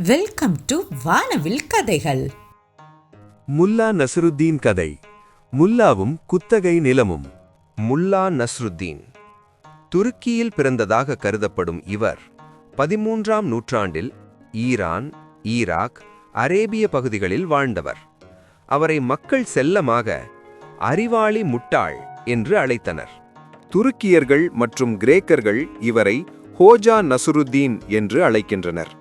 Welcome to வானவில் கதைகள். முல்லா நஸ்ருத்தீன் கதை. முல்லாவும் குத்தகை நிலமும். முல்லா நஸ்ருத்தீன் துருக்கியில் பிறந்ததாக கருதப்படும் இவர் 13ஆம் நூற்றாண்டில் ஈரான், ஈராக், அரேபிய பகுதிகளில் வாழ்ந்தவர். அவரை மக்கள் செல்லமாக அறிவாளி முட்டாள் என்று அழைத்தனர். துருக்கியர்கள் மற்றும் கிரேக்கர்கள் இவரை ஹோஜா நஸ்ருத்தீன் என்று அழைக்கின்றனர்.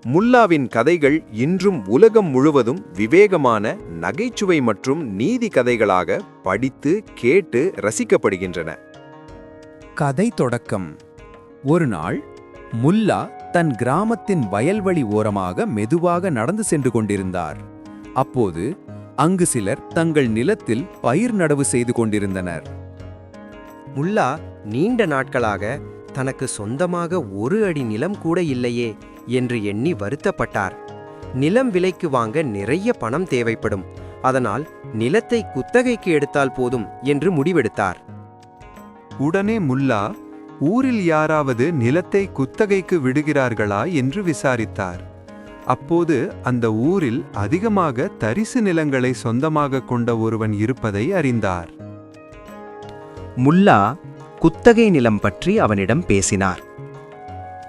முல்லாவின் கதைகள் இன்றும் உலகம் முழுவதும் விவேகமான நகைச்சுவை மற்றும் நீதி கதைகளாக படித்து கேட்டு ரசிக்கப்படுகின்றன. கதை தொடக்கம். ஒரு நாள் முல்லா தன் கிராமத்தின் வயல்வெளி ஓரமாக மெதுவாக நடந்து சென்று கொண்டிருந்தார். அப்போது அங்கு சிலர் தங்கள் நிலத்தில் பயிர் நடவு செய்து கொண்டிருந்தனர். முல்லா நீண்ட நாட்களாக தனக்கு சொந்தமாக ஒரு அடி நிலம் கூட இல்லையே என்று எண்ணி வருத்தப்பட்டார். நிலம் விலைக்கு வாங்க நிறைய பணம் தேவைப்படும், அதனால் நிலத்தை குத்தகைக்கு எடுத்தால் போதும் என்று முடிவெடுத்தார். உடனே முல்லா ஊரில் யாராவது நிலத்தை குத்தகைக்கு விடுகிறார்களா என்று விசாரித்தார். அப்போது அந்த ஊரில் அதிகமாக தரிசு நிலங்களை சொந்தமாக கொண்ட ஒருவன் இருப்பதை அறிந்தார். முல்லா குத்தகை நிலம் பற்றி அவனிடம் பேசினார்.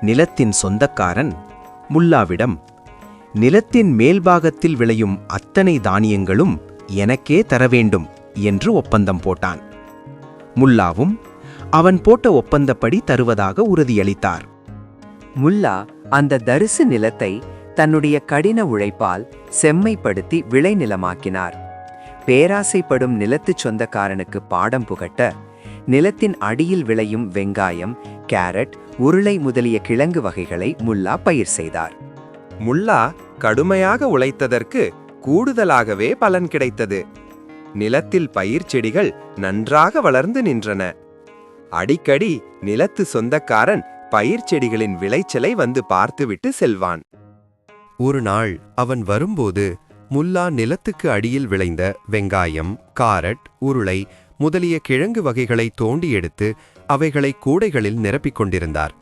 நிலத்தின் சொந்தக்காரன் முல்லாவிடம், நிலத்தின் மேல்பாகத்தில் விளையும் அத்தனை தானியங்களும் எனக்கே தர வேண்டும் என்று ஒப்பந்தம் போட்டான். முல்லாவும் அவன் போட்ட ஒப்பந்தப்படி தருவதாக உறுதியளித்தார். முல்லா அந்த தரிசு நிலத்தை தன்னுடைய கடின உழைப்பால் செம்மைப்படுத்தி விளைநிலமாக்கினார். பேராசைப்படும் நிலத்துச் சொந்தக்காரனுக்கு பாடம் புகட்ட நிலத்தின் அடியில் விளையும் வெங்காயம், கேரட், உருளை முதலிய கிழங்கு வகைகளை முல்லா பயிர் செய்தார். முல்லா கடுமையாக உழைத்ததற்கு கூடுதலாகவே பலன் கிடைத்தது. நிலத்தில் பயிர் செடிகள் நன்றாக வளர்ந்து நின்றன. அடிக்கடி நிலத்து சொந்தக்காரன் பயிர் செடிகளின் விளைச்சலை வந்து பார்த்துவிட்டு செல்வான். ஒரு நாள் அவன் வரும்போது முல்லா நிலத்துக்கு அடியில் விளைந்த வெங்காயம், காரட், உருளை முதலிய கிழங்கு வகைகளை தோண்டி எடுத்து அவைகளை கூடைகளில் நிரப்பிக் கொண்டிருந்தார்.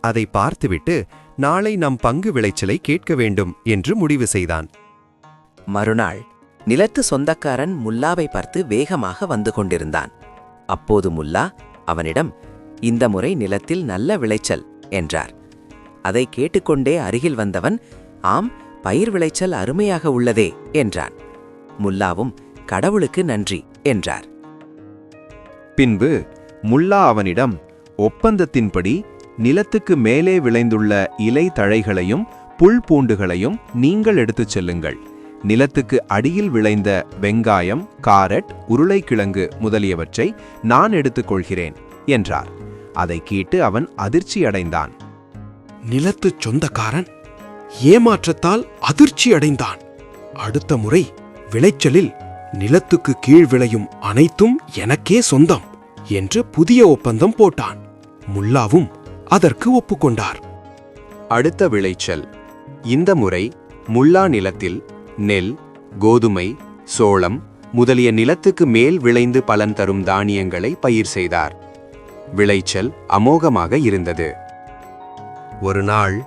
அதை பார்த்துவிட்டு நாளை நம் பங்கு விளைச்சலை கேட்க வேண்டும் என்று முடிவு செய்தான். மறுநாள் நிலத்து சொந்தக்காரன் முல்லாவை பார்த்து வேகமாக வந்து கொண்டிருந்தான். அப்போது முல்லா அவனிடம், இந்த முறை நிலத்தில் நல்ல விளைச்சல் என்றார். அதை கேட்டுக்கொண்டே அருகில் வந்தவன், ஆம், பயிர் விளைச்சல் அருமையாக உள்ளதே என்றான். முல்லாவும் கடவுளுக்கு நன்றி என்றார். பின்பு முல்லா அவனிடம், ஒப்பந்தத்தின்படி நிலத்துக்கு மேலே விளைந்துள்ள இலை தழைகளையும் புல் பூண்டுகளையும் நீங்கள் எடுத்துச் செல்லுங்கள். நிலத்துக்கு அடியில் விளைந்த வெங்காயம், காரட், உருளைக்கிழங்கு முதலியவற்றை நான் எடுத்துக்கொள்கிறேன் என்றார். அதை கேட்டு அவன் அதிர்ச்சியடைந்தான். நிலத்துச் சொந்தக்காரன் ஏமாற்றத்தால் அதிர்ச்சி அடைந்தான். அடுத்த முறை விளைச்சலில் நிலத்துக்கு கீழ் விளையும் அனைத்தும் எனக்கே சொந்தம் என்று புதிய ஒப்பந்தம் போட்டான். முல்லாவும் அதற்கு ஒப்புக்கொண்டார். அடுத்த விளைச்சல். இந்த முறை முல்லா நிலத்தில் நெல், கோதுமை, சோளம் முதலிய நிலத்துக்கு மேல் விளைந்து பலன் தரும் தானியங்களை பயிர் செய்தார். விளைச்சல் அமோகமாக இருந்தது. ஒரு நாள்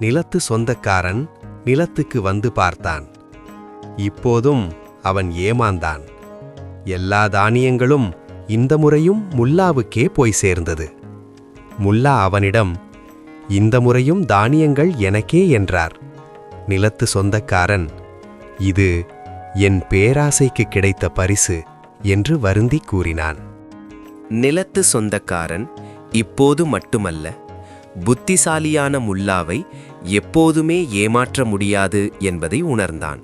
நிலத்து சொந்தக்காரன் நிலத்துக்கு வந்து பார்த்தான். இப்போதும் அவன் ஏமாந்தான். எல்லா தானியங்களும் இந்த முறையும் முல்லாவுக்கே போய் சேர்ந்தது. முல்லா அவனிடம், இந்த முறையும் தானியங்கள் எனக்கே என்றார். நிலத்து சொந்தக்காரன், இது என் பேராசைக்கு கிடைத்த பரிசு என்று வருந்தி கூறினான். நிலத்து சொந்தக்காரன் இப்போது மட்டுமல்ல, புத்திசாலியான முல்லாவை எப்போதுமே ஏமாற்ற முடியாது என்பதை உணர்ந்தான்.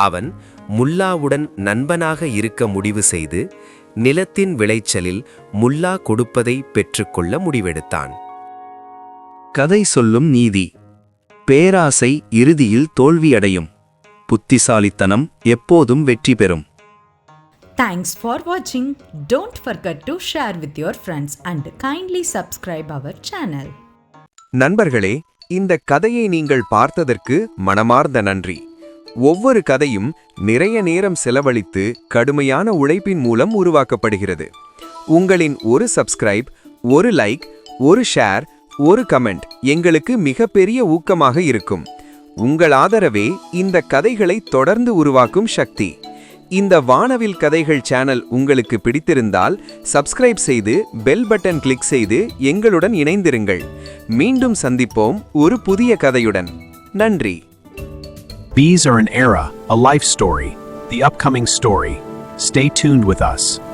அவன் முல்லாவுடன் நண்பனாக இருக்க முடிவு செய்து நிலத்தின் விளைச்சலில் முல்லா கொடுப்பதை பெற்றுக்கொள்ள முடிவெடுத்தான். கதை சொல்லும் நீதி. பேராசை இறுதியில் தோல்வியடையும். புத்திசாலித்தனம் எப்போதும் வெற்றி பெறும். Thanks for watching. Don't forget to share with your friends and kindly subscribe our channel. நண்பர்களே, இந்த கதையை நீங்கள் பார்த்ததற்கு மனமார்ந்த நன்றி. ஒவ்வொரு கதையும் நிறைய நேரம் செலவழித்து கடுமையான உழைப்பின் மூலம் உருவாக்கப்படுகிறது. உங்களின் ஒரு சப்ஸ்கிரைப், ஒரு லைக், ஒரு ஷேர், ஒரு கமெண்ட் எங்களுக்கு மிகப்பெரிய ஊக்கமாக இருக்கும். உங்கள் ஆதரவே இந்த கதைகளை தொடர்ந்து உருவாக்கும் சக்தி. இந்த வானவில் கதைகள் சேனல் உங்களுக்கு பிடித்திருந்தால் சப்ஸ்கிரைப் செய்து பெல் பட்டன் கிளிக் செய்து எங்களுடன் இணைந்திருங்கள். மீண்டும் சந்திப்போம் ஒரு புதிய கதையுடன். நன்றி. Bees are an era, a life story, the upcoming story. Stay tuned with us.